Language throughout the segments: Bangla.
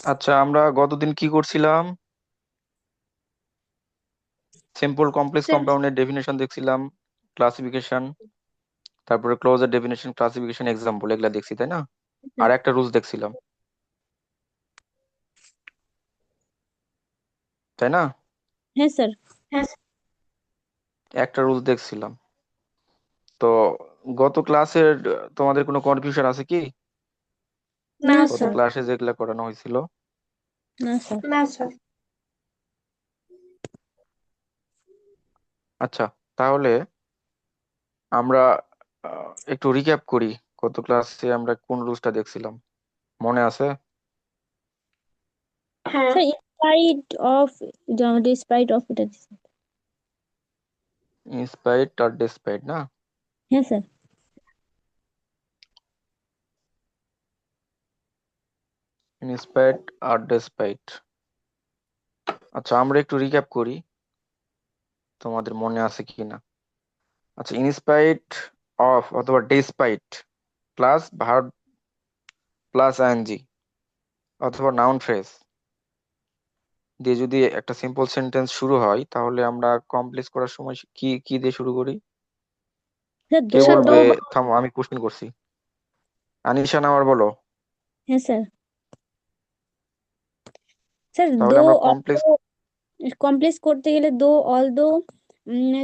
আচ্ছা, আমরা গতদিন কি করছিলাম? সিম্পল কমপ্লেক্স স্যার কম্পাউন্ডের ডেফিনেশন দেখছিলাম, ক্লাসিফিকেশন, তারপরে ক্লোজার ডেফিনেশন, ক্লাসিফিকেশন, এক্সাম্পল, এগুলা দেখছি, তাই না? আর একটা রুলস দেখছিলাম, তাই না? হ্যাঁ স্যার। হ্যাঁ একটা রুলস দেখছিলাম। তো গত ক্লাসের তোমাদের কোনো কনফিউশন আছে কি? না না গত স্যার। স্যার। ক্লাসে যেগুলা করানো হয়েছিল? না স্যার। না স্যার। আচ্ছা, তাহলে আমরা একটু রিক্যাপ করি। গত ক্লাসে আমরা কোন রুলসটা দেখছিলাম, মনে আছে? হ্যাঁ sir in spite of, despite of এটা দিছে। ইনস্পাইট আর ডেসপাইট, না? হ্যাঁ স্যার। ইনস্পাইট আর ডেসপাইট। আচ্ছা, আমরা একটু রিক্যাপ করি, তোমাদের মনে আছে কি না। আচ্ছা, ইনস্পাইট অফ অথবা despite plus verb plus I N G অথবা নাউন ফ্রেজ দিয়ে যদি একটা সিম্পল সেন্টেন্স শুরু হয়, তাহলে আমরা কমপ্লেক্স করার সময় কি কি দিয়ে শুরু করি? স্যার কে দো স্যার দো বলবে? অথবা। থামো, আমি কোশ্চেন করছি। আনিশা নাওয়ার বলো। হ্যাঁ স্যার। স্যার তাহলে দো আমরা অলদো, কমপ্লেক্স, কমপ্লেক্স করতে গেলে দো অলদো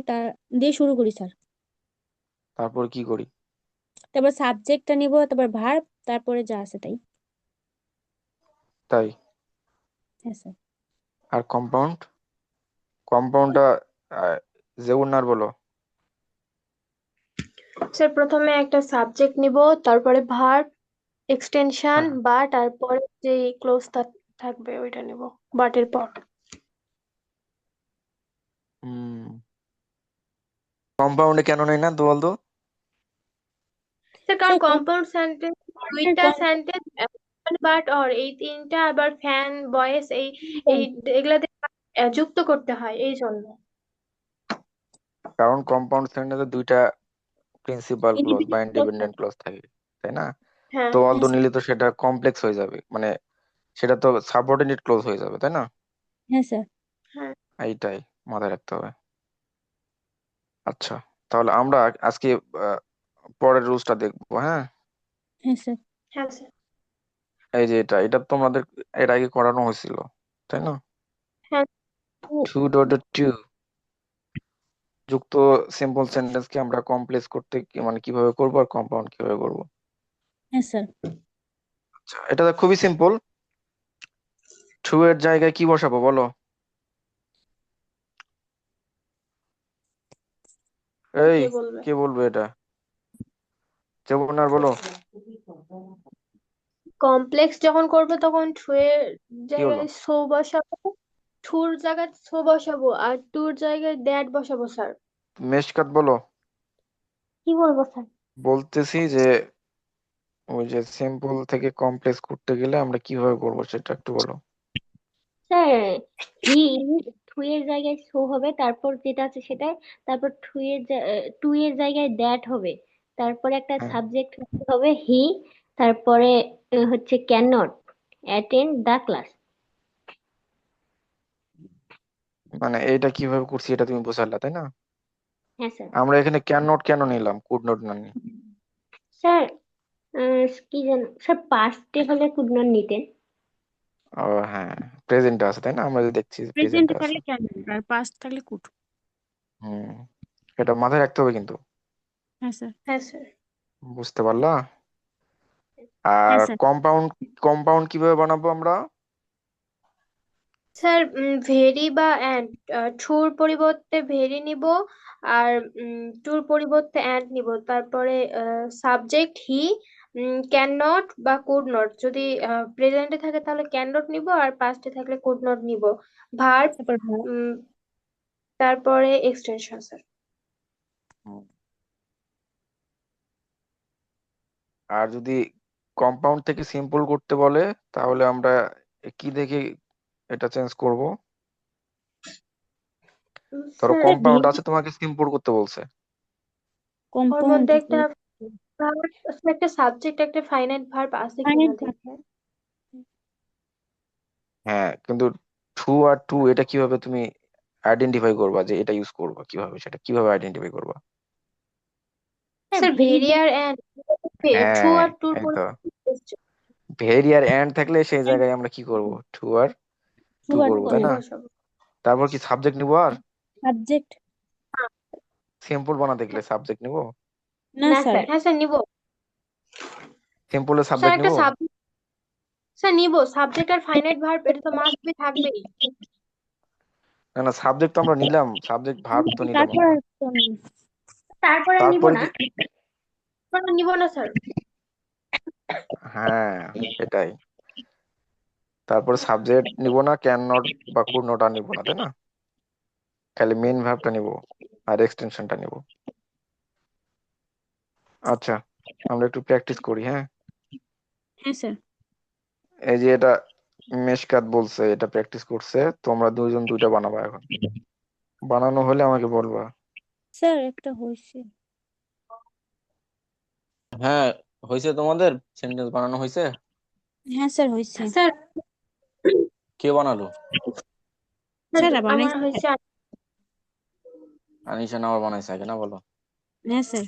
তার দিয়ে শুরু করি স্যার। তারপর কি করি? তারপর সাবজেক্টটা নিব, তারপর ভার্ব, তারপরে যা আছে তাই। তাই? হ্যাঁ স্যার। আর কম্পাউন্ড, কম্পাউন্ডটা জেউনার বলো। স্যার প্রথমে একটা সাবজেক্ট নিব, তারপরে ভার্ব, এক্সটেনশন হ্যাঁ। বা তারপরে যে ক্লোজটা থাকবে ওইটা নিব বাটের পর। হুম, কম্পাউন্ডে কেন নেই না দোয়াল দো? স্যার কারণ স্যার কম্পাউন্ড সেন্টেন্স দুইটা সেন্টেন্স, বাট অর এই তিনটা, আবার ফ্যান ভয়েস এই এই এগুলাতে যুক্ত করতে হয় এই জন্য। কারণ কম্পাউন্ড সেন্টেন্সে দুইটা প্রিন্সিপাল ক্লজ বা ইন্ডিপেন্ডেন্ট। ইন্ডিপেন্ডেন্ট ক্লজ থাকে, তাই না? হ্যাঁ তো হ্যাঁ অলদো স্যার। নিলে তো সেটা কমপ্লেক্স হয়ে যাবে, মানে সেটা তো সাবঅর্ডিনেট ক্লজ হয়ে যাবে, তাই না? হ্যাঁ স্যার। হ্যাঁ এইটাই মাথায় রাখতে হবে। আচ্ছা, তাহলে আমরা আজকে আহ, পরের রুলসটা দেখবো, হ্যাঁ? হ্যাঁ স্যার। হ্যাঁ স্যার। এই যে এটা এটা তোমাদের এর আগে করানো হয়েছিল, তাই না? হ্যাঁ 2.2 যুক্ত সিম্পল সেন্টেন্সকে আমরা কমপ্লেক্স করতে মানে কিভাবে করবো আর কম্পাউন্ড কিভাবে করবো। হ্যাঁ স্যার। আচ্ছা, এটা তো খুবই সিম্পল। টু এর জায়গায় কি বসাবো বলো? এই, কে বলবে? কে বলবে এটা? যেমন বলো। কমপ্লেক্স যখন করবে তখন টু এর কি হলো? জায়গায় সো বসাবো, টুর জায়গায় সো বসাবো, আর টুর জায়গায় দ্যাট বসাবো স্যার। মেশকাত বলো। কি বলবো স্যার? বলতেছি যে ওই যে সিম্পল থেকে কমপ্লেক্স করতে গেলে আমরা কিভাবে করবো সেটা একটু বলো। স্যার হি টু এর জায়গায় সো হবে, তারপর যেটা আছে সেটাই, তারপর টু এর জায়গায় দ্যাট হবে, তারপরে একটা হ্যাঁ, সাবজেক্ট হবে হি, তারপরে হচ্ছে can not attend the class. মানে এইটা কিভাবে করছি এটা তুমি বোঝালা, তাই না? হ্যাঁ স্যার। আমরা এখানে ক্যান নট কেন নিলাম, কুড নট না নি? স্যার কি জান স্যার, পাস্টে হলে কুড নট নিতেন। ও হ্যাঁ, প্রেজেন্টে আছে, তাই না? আমরা যে দেখছি প্রেজেন্টে প্রেজেন্টে আছে। থাকলে কেন, আর পাস্ট থাকলে কুড। হুম, এটা মাথায় রাখতে হবে কিন্তু। হ্যাঁ স্যার। হ্যাঁ স্যার। বুঝতে পারলা? আর হ্যাঁ স্যার। কম্পাউন্ড, কম্পাউন্ড কিভাবে বানাবো আমরা? স্যার ভেরি বা অ্যান্ড, ট্রুর পরিবর্তে ভেরি নিব, আর টুর পরিবর্তে অ্যান্ড নিব, তারপরে সাবজেক্ট হি, ক্যান নট বা কুড নট, যদি প্রেজেন্টে থাকে তাহলে ক্যান নট নিব, আর পাস্টে থাকলে কুড নট নিব। ভার্ব, তারপর ভার্ব। তারপরে এক্সটেনশন স্যার। হুম। আর যদি কম্পাউন্ড থেকে সিম্পল করতে বলে, তাহলে আমরা কি দেখে এটা চেঞ্জ করব? ধরো স্যার স্যার কম্পাউন্ড আছে, তোমাকে সিম্পল করতে বলছে। ওর কম্পাউন্ড মধ্যে থেকে একটা verb, একটা সাবজেক্ট একটা ফাইনাইট ভার্ব আছে কিনা ফাইনাইট। দেখে। হ্যাঁ, কিন্তু টু আর টু এটা কিভাবে তুমি আইডেন্টিফাই করবা যে এটা ইউজ করবা, কিভাবে সেটা কিভাবে আইডেন্টিফাই করবা? স্যার স্যার ভেরি ভেরি আর অ্যান্ড, টু হ্যাঁ, আর টুর এই তো পরিবর্তে ভেরি আর এন্ড থাকলে সেই জায়গায় আমরা কি করব, টু আর টু টু আর করবো, টু তাই না? বসাবো। তারপর কি সাবজেক্ট নিবো? আর সাবজেক্ট সিম্পল বানাতে গেলে সাবজেক্ট নিবো? না না স্যার। স্যার, হ্যাঁ স্যার নিব। সিম্পলের স্যার সাবজেক্ট একটা নিবো? সাবজেক্ট, স্যার নিব, সাবজেক্ট আর ফাইনাইট ভার্ব এটা তো মাস্ট বি থাকবেই। না না, সাবজেক্ট তো আমরা নিলাম, সাবজেক্ট ভার্ব তো নিলাম তারপর আমরা। আর তো নেই। তারপরে নিব তারপরে না। কি? নিব না স্যার। হ্যাঁ, এটাই। তারপরে সাবজেক্ট নিব না, ক্যান নট বা কুড নট আর নিব না, তাই না? খালি মেইন ভার্বটা নিব আর এক্সটেনশনটা নিব। আচ্ছা, আমরা একটু প্র্যাকটিস করি, হ্যাঁ? হ্যাঁ স্যার। এই যে এটা মেশকাত বলছে, এটা প্র্যাকটিস করছে, তোমরা দুইজন দুইটা বানাবা এখন। বানানো হলে আমাকে বলবা। স্যার একটা হয়েছে। হ্যাঁ, হয়েছে। তোমাদের সেন্টেন্স বানানো হয়েছে? হ্যাঁ স্যার হয়েছে। স্যার কে বানালো? স্যার আমার বানাইছে। হয়েছে। আনিশা না, আবার বানাইছে আগে না, বলো। হ্যাঁ স্যার।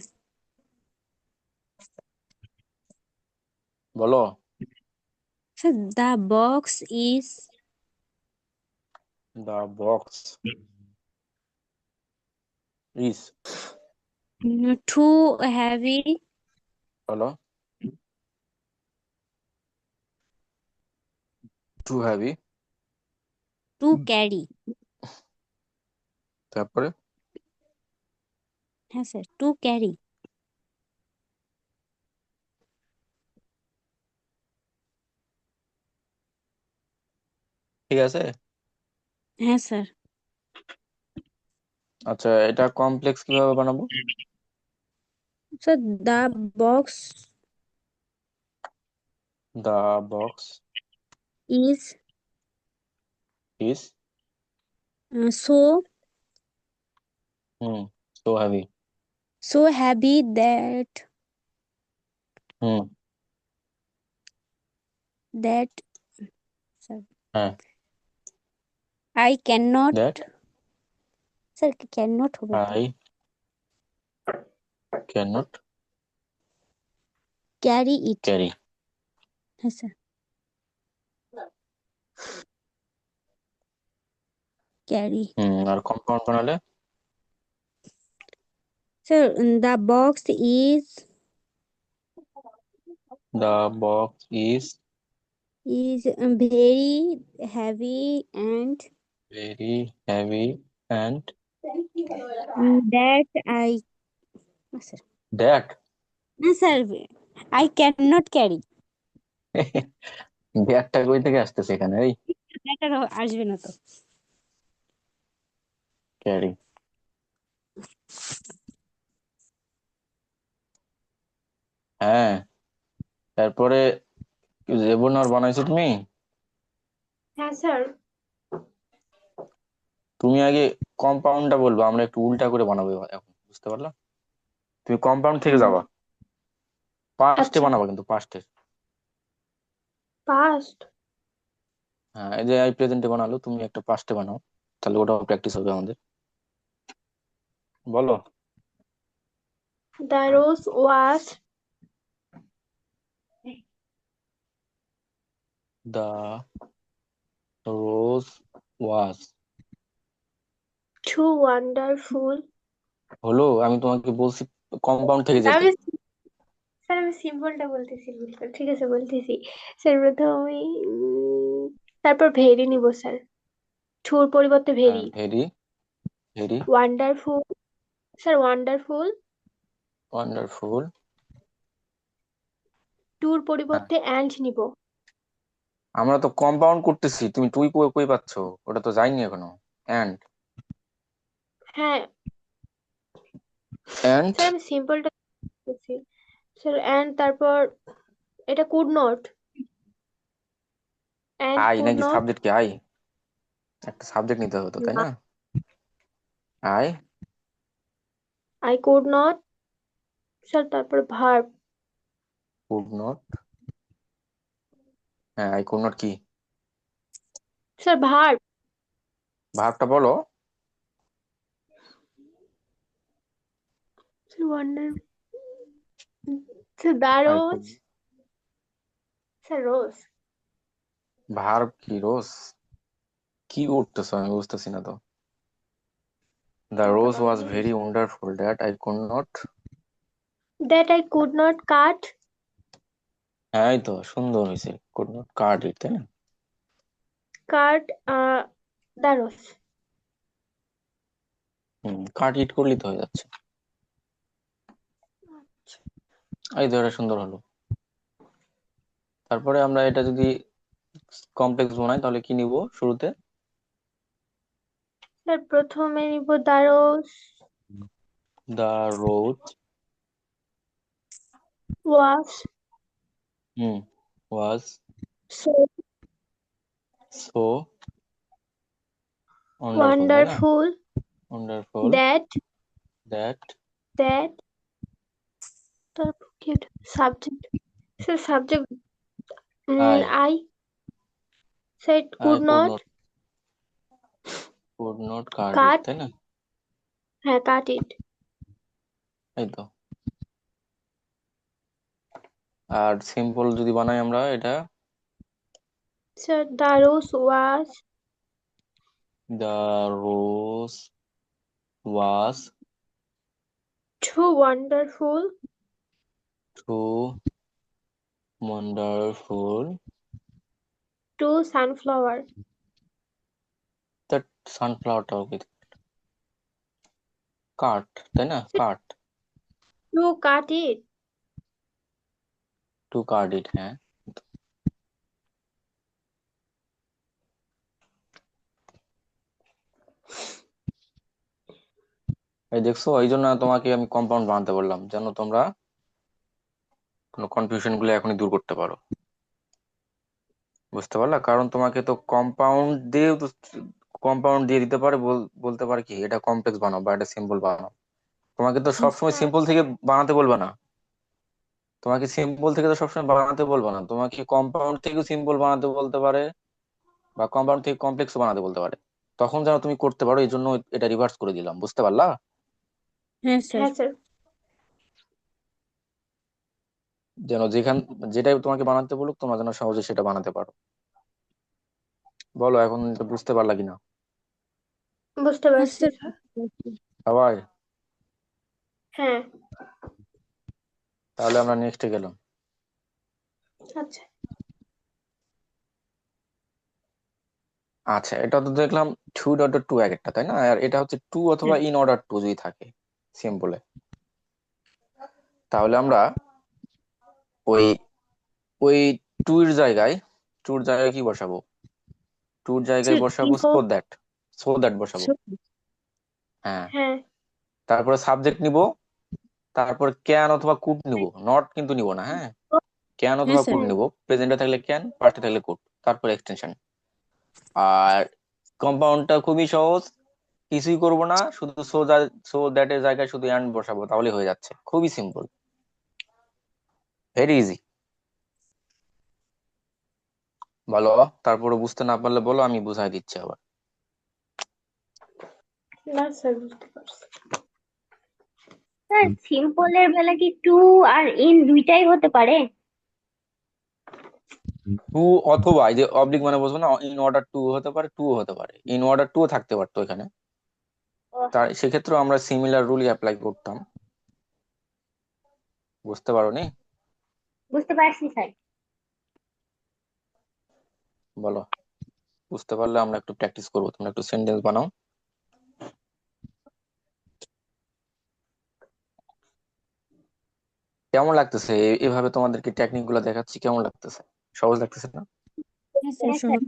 বলো। Sir the box is the box is, too heavy বলো। Too heavy, to carry. তারপরে হ্যাঁ স্যার, টু ক্যারি। ঠিক আছে। হ্যাঁ স্যার। আচ্ছা, এটা কমপ্লেক্স কিভাবে বানাবো? Sir the box the box is is, so hmm, so heavy, heavy that hmm, that sir হ্যাঁ, I can not. That sir can not হবে তো। I can not carry it. Carry. হ্যাঁ স্যার, ক্যারি। আর কম্পাউন্ড বানালে? Sir the box is the box is very heavy and very heavy and that I sir, that না sir, I can not carry. দ্যাটটা কই থেকে আসতেছে এখানে? এই দ্যাট আর আসবে না তো। ক্যারি, হ্যাঁ। তারপরে রেবনার বানাইছো তুমি? হ্যাঁ স্যার। তুমি আগে কম্পাউন্ডটা বলবো, আমরা একটু উল্টা করে বানাবো এবার, এখন বুঝতে পারলা? তুমি কম্পাউন্ড থেকে যাবা, পাস্টে আচ্ছা, বানাবা, কিন্তু পাস্টে। পাস্ট। হ্যাঁ, এই যে আই প্রেজেন্টে বানালো, তুমি একটা পাস্টে বানাও, তাহলে ওটাও প্র্যাকটিস হবে আমাদের। বলো। The rose was the rose was, too wonderful. হলো? আমি তোমাকে বলছি কম্পাউন্ড থেকে যেতে। আমি স্যার, আমি সিম্পলটা বলতেছি, ভুল করে। ঠিক আছে, বলতেছি। স্যার প্রথমে তারপর ভেরি নিব স্যার, টুর পরিবর্তে হ্যাঁ, very. Very very wonderful, sir wonderful. Wonderful, টুর হ্যাঁ। পরিবর্তে অ্যান্ড নিব। আমরা তো কম্পাউন্ড করতেছি, তুমি তুই কই কই পাচ্ছ? ওটা তো যায়নি এখনো। এন্ড হ্যাঁ এন্ড স্যার, আমি সিম্পলটা বলতেছি স্যার। অ্যান্ড তারপর এটা could not, and I, could নাকি নট। সাবজেক্ট কি আই? একটা সাবজেক্ট নিতে হতো, তাই না? I I could not sir, তারপর ভার্ব। কুড নট, হ্যাঁ, আই কুড নট কি? Sir verb. ভার্বটা বলো। Sir wonder. Sir the I rose. Sir rose. Verb কি রোজ? কি উঠতেছো আমি বুঝতেছি না তো। The rose was very wonderful that I could not. That I could not cut. হ্যাঁ এই তো সুন্দর হয়েছে, কুড নট কাট ইট, তাই না? কাট দা রোজ। কাট ইট করলেই তো হয়ে যাচ্ছে। এই তো এটা সুন্দর হলো। তারপরে আমরা এটা যদি কমপ্লেক্স বানাই তাহলে কি নিব শুরুতে? স্যার প্রথমে নিব the rose the rose was was so so wonderful, তাই না? Wonderful wonderful that that that তারপর কি subject. Sir subject I I said I could not could not cut it, cut. তাই না? হ্যাঁ কাট ইট। এই তো। আর সিম্পল যদি বানাই আমরা এটা, sir the rose was the rose was too wonderful too wonderful too sunflower. That সানফ্লাওয়ারটাও কি কাট, তাই না? কাট টু কাট ইট। টু কাট ইট, হ্যাঁ। এই দেখছো, এই জন্য তোমাকে আমি কম্পাউন্ড বানাতে বললাম, যেন তোমরা কোনো কনফিউশন গুলো এখনই দূর করতে পারো। বুঝতে পারলা? কারণ তোমাকে তো কম্পাউন্ড দিয়ে দিতে পারে, বলতে পারে কি এটা কমপ্লেক্স বানাও বা এটা সিম্পল বানাও। তোমাকে তো সবসময় সিম্পল থেকে বানাতে বলবে না। তোমাকে সিম্পল থেকে তো সবসময় বানাতে বলবে না, তোমাকে কম্পাউন্ড থেকেও সিম্পল বানাতে বলতে পারে বা কম্পাউন্ড থেকে কমপ্লেক্স বানাতে বলতে পারে। তখন যেন তুমি করতে পারো, এই জন্য এটা রিভার্স করে দিলাম। বুঝতে পারলা? হ্যাঁ স্যার। হ্যাঁ স্যার। যেন যেটাই তোমাকে বানাতে বলুক তোমরা যেন সহজে সেটা বানাতে পারো। বলো এখন এটা বুঝতে পারলা কিনা বুঝতে হ্যাঁ পারছি স্যার। স্যার। সবাই? হ্যাঁ। তাহলে আমরা নেক্সটে গেলাম। আচ্ছা। আচ্ছা, এটা তো দেখলাম টু ডট টু এক একটা, তাই না? আর এটা হচ্ছে টু অথবা ইন অর্ডার টু যদি থাকে সিম্পলে, তাহলে আমরা ওই ওই টুর জায়গায় কি বসাবো? টুর জায়গায় স্যার বসাবো সো দ্যাট বসাবো। হ্যাঁ। হ্যাঁ তারপরে সাবজেক্ট নিব, তারপর ক্যান অথবা কুড নিব, নট কিন্তু নিব না, হ্যাঁ। ক্যান হ্যাঁ অথবা স্যার। কুড নিব, প্রেজেন্টে থাকলে ক্যান, পাস্টে থাকলে কুড, তারপর এক্সটেনশন। আর কম্পাউন্ডটা খুবই সহজ, কিছুই করব না, শুধু সো দ্যাট এর জায়গায় শুধু অ্যান্ড বসাবো, তাহলে হয়ে যাচ্ছে। খুবই সিম্পল, ভেরি ইজি। বলো, তারপরে বুঝতে না পারলে বলো, আমি বুঝাই দিচ্ছি আবার। না স্যার বুঝতে পারছি। স্যার সিম্পলের বেলা কি টু আর ইন দুইটাই হতে পারে? টু অথবা এই যে অবলিক মানে বলবো না, ইন অর্ডার টু হতে পারে, টু হতে পারে, ইন অর্ডার টু থাকতে পারতো এখানে। ও, তার সেক্ষেত্রে আমরা সিমিলার রুলই অ্যাপ্লাই করতাম। বুঝতে পারোনি? বুঝতে পারছি স্যার। বলো, বুঝতে পারলে আমরা একটু প্র্যাকটিস করবো, তোমরা একটু সেন্টেন্স বানাও। কেমন লাগতেছে এভাবে তোমাদেরকে টেকনিক গুলো দেখাচ্ছি? কেমন লাগতেছে? সহজ লাগতেছে না? হ্যাঁ স্যার হ্যাঁ স্যার।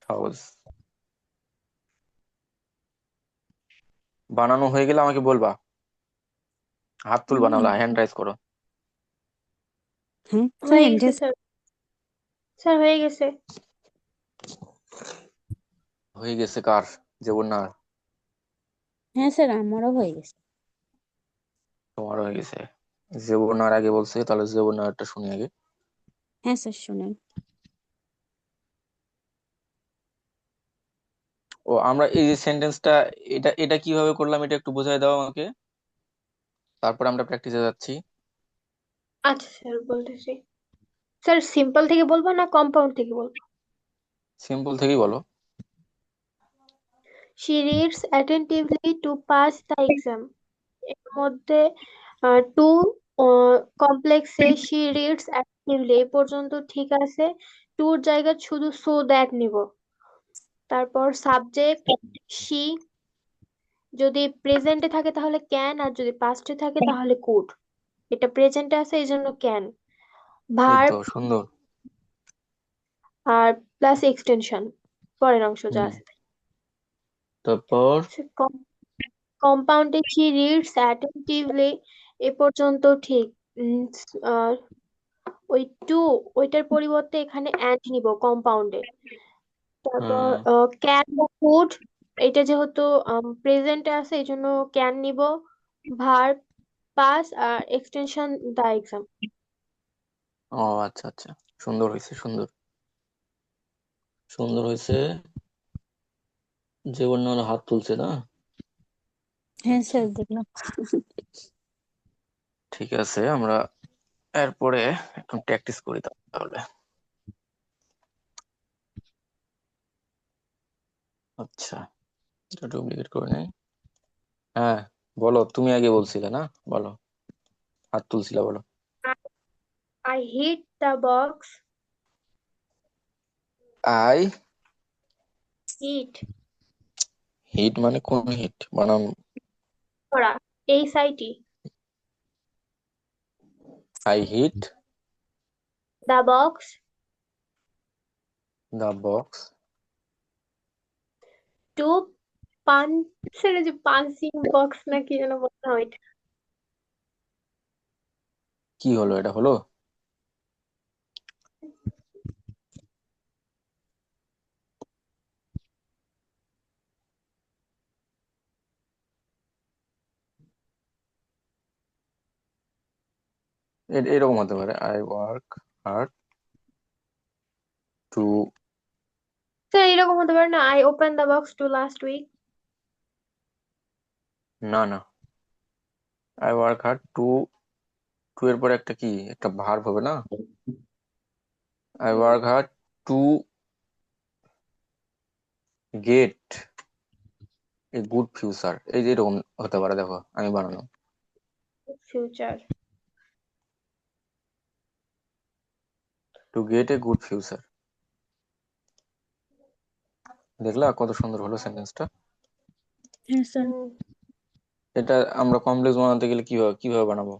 সহজ। সহজ। বানানো হয়ে গেলে আমাকে বলবা, হাত তুলবা না, হ্যান্ড রাইজ করো। হ্যাঁ স্যার হয়ে গেছে হ্যান্ড্রেস। স্যার। স্যার হয়ে গেছে। হয়ে গেছে কার? জীবনার? হ্যাঁ স্যার আমারও হয়ে গেছে। তোমার হয়ে গেছে? জীবনার আগে বলছে, তাহলে জীবনারটা শুনি আগে। হ্যাঁ স্যার শুনেন। ও আমরা এই যে সেন্টেন্সটা, এটা এটা কিভাবে করলাম এটা একটু বোঝাই দাও আমাকে, তারপর আমরা প্র্যাকটিসে যাচ্ছি। আচ্ছা স্যার বলতেছি। স্যার সিম্পল থেকে বলবো না কম্পাউন্ড থেকে বলবো? সিম্পল থেকেই বলো। She reads attentively to pass the exam. এর মধ্যে টু কমপ্লেক্সে she reads attentively এই পর্যন্ত ঠিক আছে। টুর জায়গায় শুধু সো দ্যাট নিব। তারপর সাবজেক্ট she, যদি প্রেজেন্টে থাকে তাহলে ক্যান, আর যদি পাস্টে থাকে তাহলে কুড। এটা প্রেজেন্টে আছে এই জন্য ক্যান। এই তো ভার্ব সুন্দর। আর প্লাস এক্সটেনশন পরের অংশ যা হুম, আছে। তারপর কম্পাউন্ডে she reads attentively এ পর্যন্ত ঠিক। উম, আহ, ওই টু, ওইটার পরিবর্তে এখানে অ্যান্ড নিব কম্পাউন্ডে। তারপর ক্যান বা কুড, এটা যেহেতু প্রেজেন্টে আছে এই জন্য ক্যান নিব। ভার্ব পাস আর এক্সটেনশন দা এক্সাম। ও আচ্ছা আচ্ছা, সুন্দর হয়েছে, সুন্দর সুন্দর হয়েছে। যে বন্য হাত তুলছে না। হ্যাঁ আচ্ছা, স্যার দেখলাম। ঠিক আছে, আমরা এরপরে একটু প্র্যাকটিস করি তাহলে। আচ্ছা, এটা ডুপ্লিকেট করে নেই। হ্যাঁ, বলো, তুমি আগে বলছিলে না, বলো, হাত তুলছিলে, বলো। I hit the box. I Hit hit মানে কোন হিট বানান? করা, HIT, I hit the box the box to punch, সেটা যে পাঞ্চিং বক্স না কি যেন বলা হয় এটা। কি হলো, এটা হলো? এরকম হতে পারে, I work hard two. Sir এরকম হতে পারে না, I opened the box to last week? না না, I work hard to, to এর পরে একটা কি, একটা ভার্ব হবে না? I hmm, work hard to get a good future, এই যে এরকম হতে পারে, দেখো আমি বানানো। Future. To get a good future, দেখলা কত সুন্দর হলো সেন্টেন্সটা? হ্যাঁ স্যার। এটা আমরা কমপ্লেক্স বানাতে গেলে কিভাবে কিভাবে বানাবো?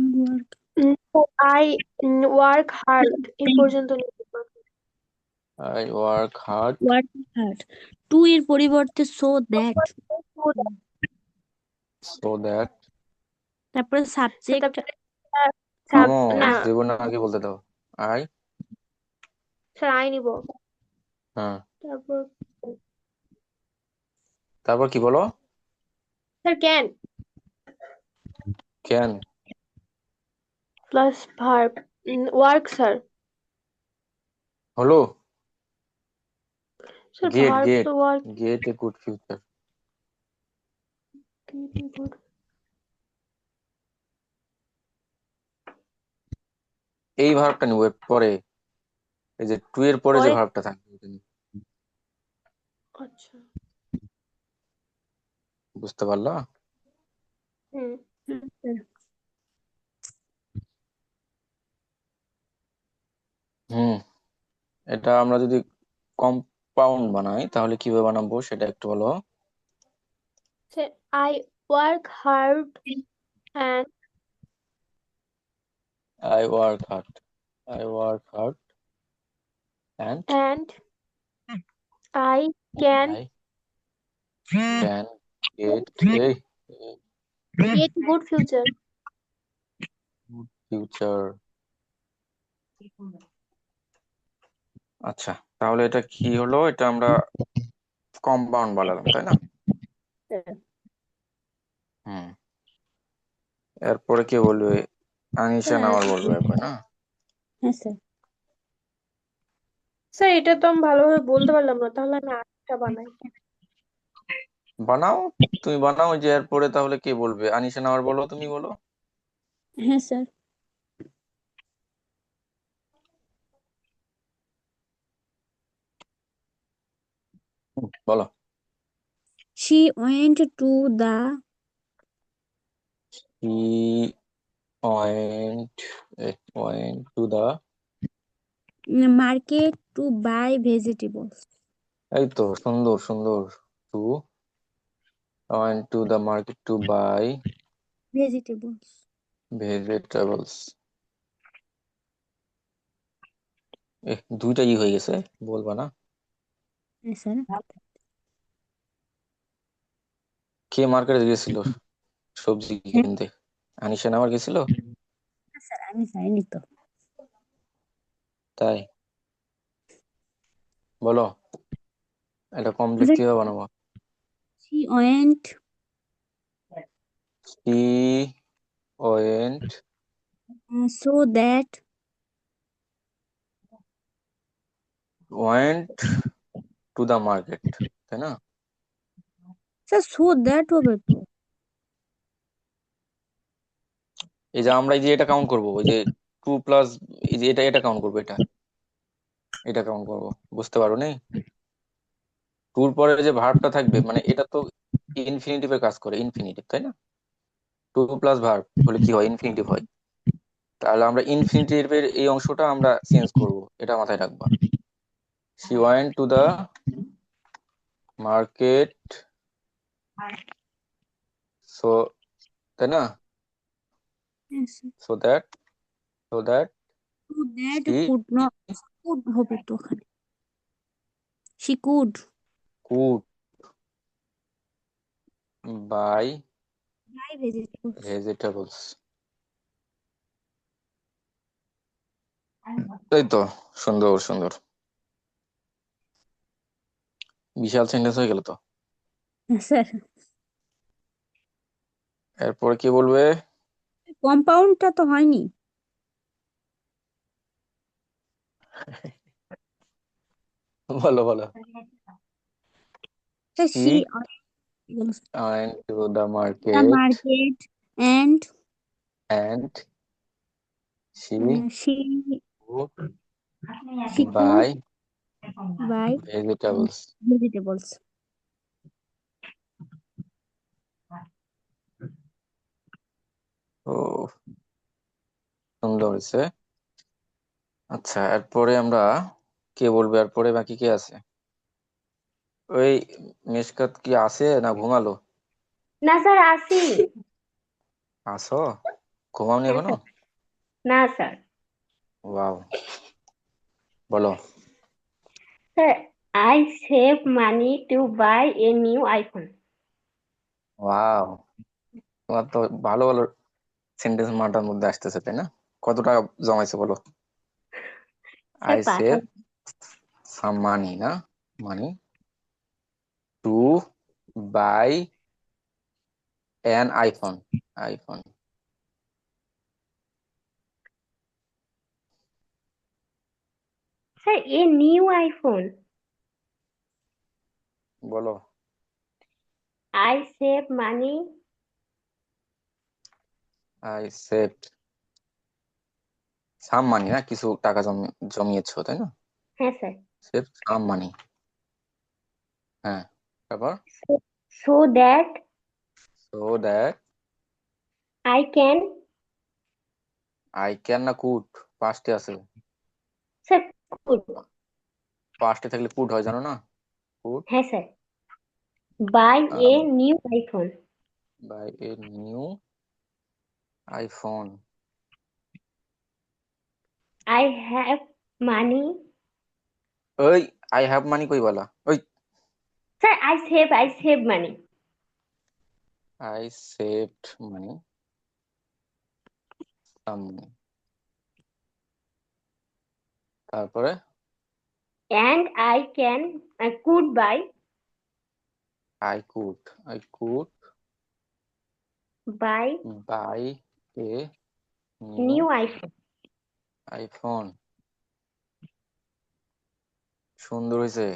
ওয়ার্ক I work hard এই পর্যন্ত নিতে পারবো। I work hard work hard, to এর পরিবর্তে সো দ্যাট, সো দ্যাট। তারপরে সাবজেক্ট তারপরে থামো, না জীবন আগে বলতে দাও। আই, স্যার আই নিব। হ্যাঁ, তারপর তারপর কি বলো? Sir can can, plus verb work sir. হলো। স্যার গেট ভার্ব গেট তো work. Gate a good future, এই ভার্বটা নিব এর পরে, এই যে টু এর পরে যে পরে ভার্বটা থাকবে ওটা নিব। আচ্ছা। বুঝতে পারলা? হুম, হুম, এটা আমরা যদি কম্পাউন্ড বানাই তাহলে কিভাবে বানাবো সেটা একটু বলো। Sir I work hard and I work hard, I work hard and and I can I can get A get good future. Good future. আচ্ছা, তাহলে এটা কি হলো, এটা আমরা কম্পাউন্ড বানালাম, তাই না? হুম, এরপরে কে বলবে? আনিশা স্যার নাওয়ার বলবে এরপরে, না? হ্যাঁ স্যার। স্যার এটা তো আমি ভালোভাবে বলতে পারলাম না, তাহলে আমি আরেকটা বানাই। বানাও, তুমি বানাও, যে এরপরে তাহলে কে বলবে? আনিশা নাওয়ার বলো, তুমি বলো। হ্যাঁ স্যার। বলো। She went to the He went, went to the, market to buy vegetables. এই তো, সুন্দর সুন্দর। To, went to the market to buy Vegetables. vegetables. দুইটা হয়ে গেছে, বলবা না? হ্যাঁ স্যার। কে মার্কেটে গেছিল সবজি হ্যাঁ কিনতে? আনিশা নাওয়ার গেছিল? স্যার, আমি যাইনি তো। তাই? বলো, এটা কমপ্লিট আচ্ছা, কিভাবে বানাবো? she went She went, so that went to the market, তাই না? স্যার so that হবে তো। এই যে আমরা এই যে এটা কাউন্ট করবো, ওই যে টু প্লাস, এই যে এটা এটা কাউন্ট করবো, এটা এটা কাউন্ট করবো, বুঝতে পারো নি? টুর পরে যে ভার্বটা থাকবে, মানে এটা তো ইনফিনিটিভের কাজ করে, ইনফিনিটিভ, তাই না? টু প্লাস ভার্ব হলে কি হয়? ইনফিনিটিভ হয়। তাহলে আমরা ইনফিনিটিভের এই অংশটা আমরা চেঞ্জ করব, এটা মাথায় রাখবা। She went to the market, so, তাই না? Yes, sir. So that, so that So that she could not, could হবে তো ওখানে। She could could buy buy vegetables. Vegetables. তাই তো, সুন্দর সুন্দর, বিশাল সেন্টেন্স হয়ে গেল তো। স্যার এরপরে কি বলবে? কম্পাউন্ডটা তো হয়নি। বলো বলো। Sir she she went to the the market market and and she she could could by buy vegetables. vegetables. ও, সুন্দর হয়েছে। আচ্ছা, এরপরে আমরা কে বলবে? এরপরে বাকি কে আছে? ওই মেশকাত কি আছে না ঘুমালো? না স্যার, আসি। আসো? ঘুমাওনি হ্যাঁ এখনো? স্যার। না স্যার। ওয়াও, বলো। Sir, I save money to buy a new iPhone. Wow, তোমার তো ভালো ভালো সেন্টেন্স মাথার মধ্যে আসতেছে, তাই না? কত টাকা জমাইছো বলো? Sir I save some money, না? Money to buy an iPhone, iPhone. Sir, a new iPhone. বলো। I save money. I save some money, না? কিছু টাকা জমিয়েছো, তাই না? হ্যাঁ স্যার। সেভ সাম মানি, হ্যাঁ। তারপর so that so that I can. I can না কুড? পাস্টে আছে। Sir, could. পাস্টে থাকলে কুড হয়, জানো না? কুড হ্যাঁ sir. Buy a new iPhone. Buy a new iPhone. I have money. ওই আই হ্যাভ মানি কই বলা? ওই sir, I save money. I saved money, some money. তারপরে and I can could buy I could, I could buy buy a new new iPhone. IPhone. সুন্দর হয়েছে।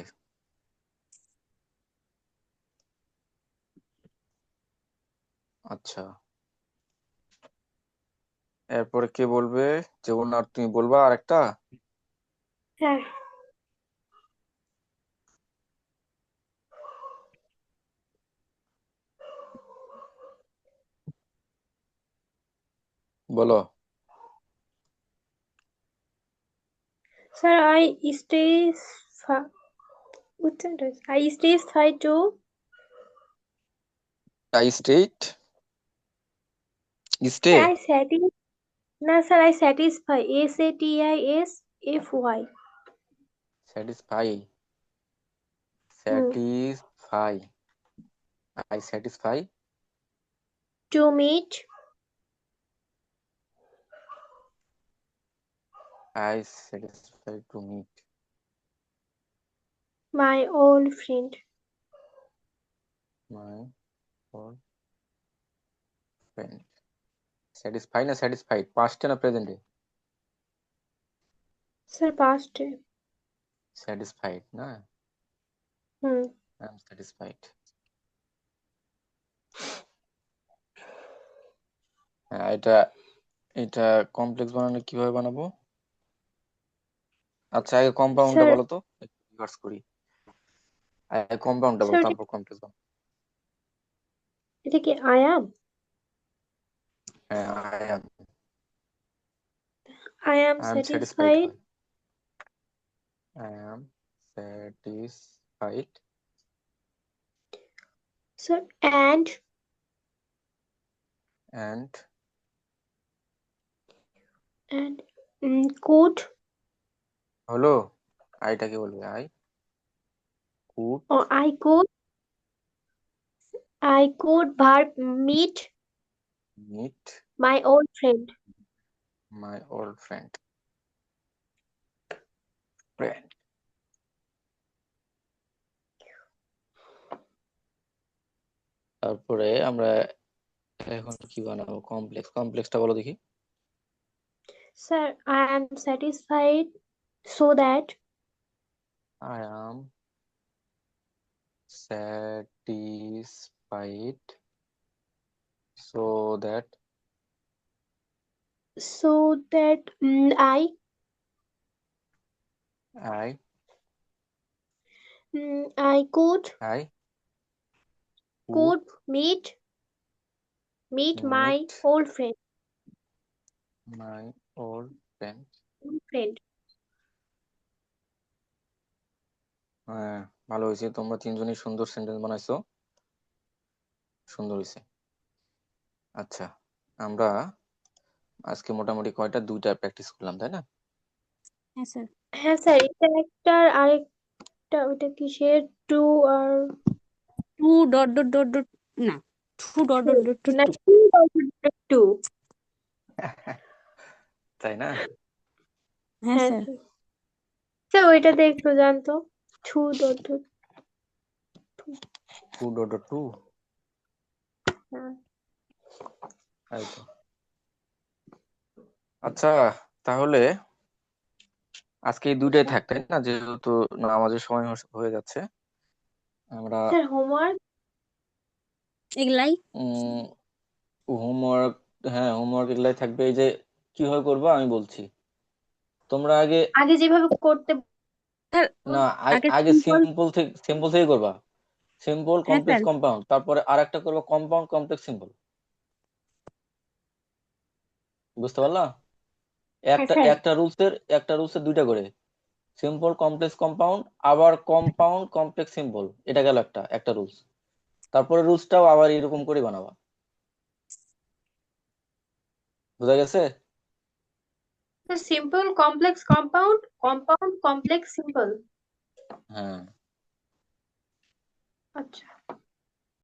আচ্ছা, এরপরে কে বলবে? যেমন আর তুমি বলবা আর একটা। হ্যাঁ বলো। Sir I stay to I state stay I satisfy না sir I satisfy SATISFY satisfy hmm satisfy I satisfy to meet I satisfy to meet my old friend my old friend. Satisfy না স্যাটিসফাইড, পাস্টে না প্রেজেন্টে? স্যার past এ স্যাটিসফাইড না, হুম আই এম স্যাটিসফাইড। হ্যাঁ, এটা এটা কমপ্লেক্স বানানো কিভাবে বানাবো? আচ্ছা, আগে কম্পাউন্ডটা স্যার বলো তো, একটু রিভার্স করি। আগে কম্পাউন্ডটা বলো, স্যার তারপর কমপ্লেক্স বানাবো। এটা কি I am হ্যাঁ, I am satisfied satisfied. I am satisfied sir and and could হলো। আইটা কি বলবে? I could or I could verb meet meet my old friend my old friend. তারপরে আমরা এখন কি বানাবো? কমপ্লেক্সটা বলো দেখি। sir I am satisfied so that I am satisfied so that I I I could I could could meet my meet old friend my old friend. হ্যাঁ, ভালো হয়েছে, তোমরা তিনজনই সুন্দর সেন্টেন্স বানাইছো, সুন্দর হয়েছে। আচ্ছা, আমরা আজকে মোটামুটি দুইটা প্র্যাকটিস করলাম, তাই না? হ্যাঁ স্যার। হ্যাঁ স্যার এটা একটা আর আরেকটা ওইটা কিসের টু আর to dot dot dot dot না, to dot dot dot to না টু। টু তাই না? হ্যাঁ হ্যাঁ স্যার। স্যার স্যার ওইটাতে একটু জানতো to dot dot to dot dot to, হ্যাঁ তাই তো। আচ্ছা, তাহলে আজকে এই দুইটাই থাক, তাই না? যেহেতু নামাজের সময় হয়ে যাচ্ছে, আমরা স্যার হোমওয়ার্ক এগুলাই। হোমওয়ার্ক, হ্যাঁ হোমওয়ার্ক এগুলাই থাকবে। এই যে কিভাবে করবো আমি বলছি, তোমরা আগে আগে যেভাবে করতে স্যার না আগে আগে সিম্পল। সিম্পল থেকে করবা। সিম্পল হ্যাঁ কমপ্লেক্স স্যার। কম্পাউন্ড, তারপরে আরেকটা করবা কম্পাউন্ড কমপ্লেক্স সিম্পল। বুঝতে পারলা? হ্যাঁ স্যার একটা রুলসের দুইটা করে, সিম্পল কমপ্লেক্স কম্পাউন্ড, আবার কম্পাউন্ড কমপ্লেক্স সিম্পল, এটা গেল একটা রুলস। তারপরে রুলসটাও আবার এরকম করে বানাবা। বুঝা গেছে? Simple complex compound compound complex simple হ্যাঁ। আচ্ছা